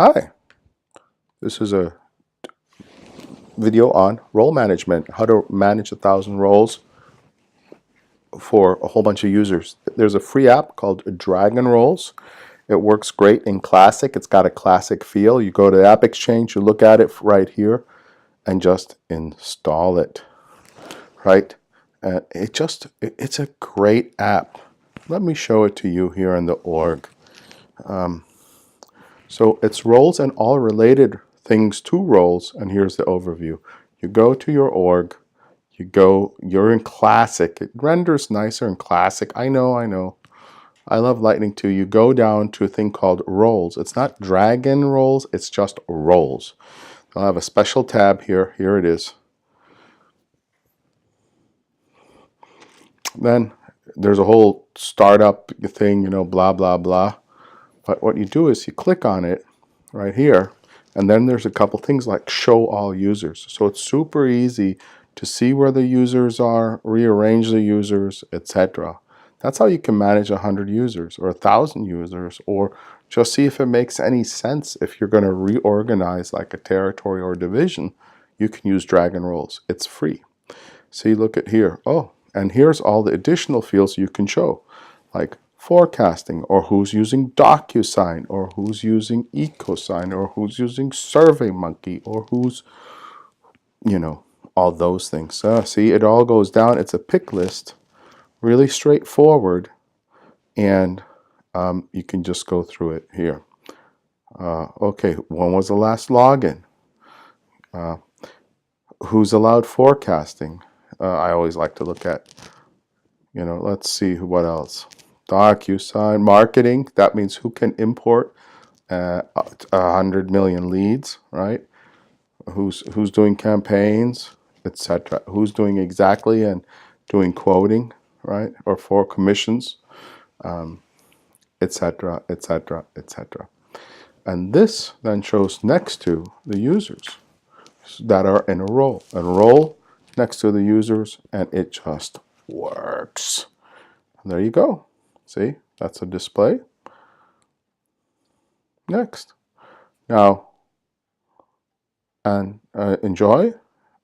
Hi, this is a video on role management, how to manage 1,000 roles for a whole bunch of users. There's a free app called Dragon Roles. It works great in Classic. It's got a classic feel. You go to the App Exchange, you look at it right here, and just install it, right? It's a great app. Let me show it to you here in the org. So it's roles and all related things to roles, and here's the overview. You go to your org, you're in Classic. It renders nicer in Classic. I know. I love Lightning too. You go down to a thing called roles. It's not Dragon roles, it's just roles. I'll have a special tab here. Here it is. Then there's a whole startup thing, blah, blah, blah. But what you do is you click on it right here, and then there's a couple things like show all users. So it's super easy to see where the users are, rearrange the users, etc. That's how you can manage 100 users or 1,000 users, or just see if it makes any sense. If you're going to reorganize like a territory or division, you can use Dragon Roles. It's free. So you look at here. Oh, and here's all the additional fields you can show, like forecasting, or who's using DocuSign, or who's using EcoSign, or who's using SurveyMonkey, or who's, all those things. See, it all goes down. It's a pick list, really straightforward, and you can just go through it here. Okay, when was the last login? Who's allowed forecasting? I always like to look at, let's see what else. DocuSign, marketing, that means who can import 100 million leads, right? Who's doing campaigns, etc. Who's doing exactly and doing quoting, right? Or for commissions, etc., etc., etc. And this then shows next to the users that are in a role. A role next to the users, and it just works. And there you go. See, that's a display. Next. Now, and enjoy,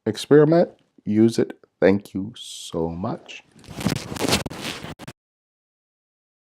experiment, use it. Thank you so much.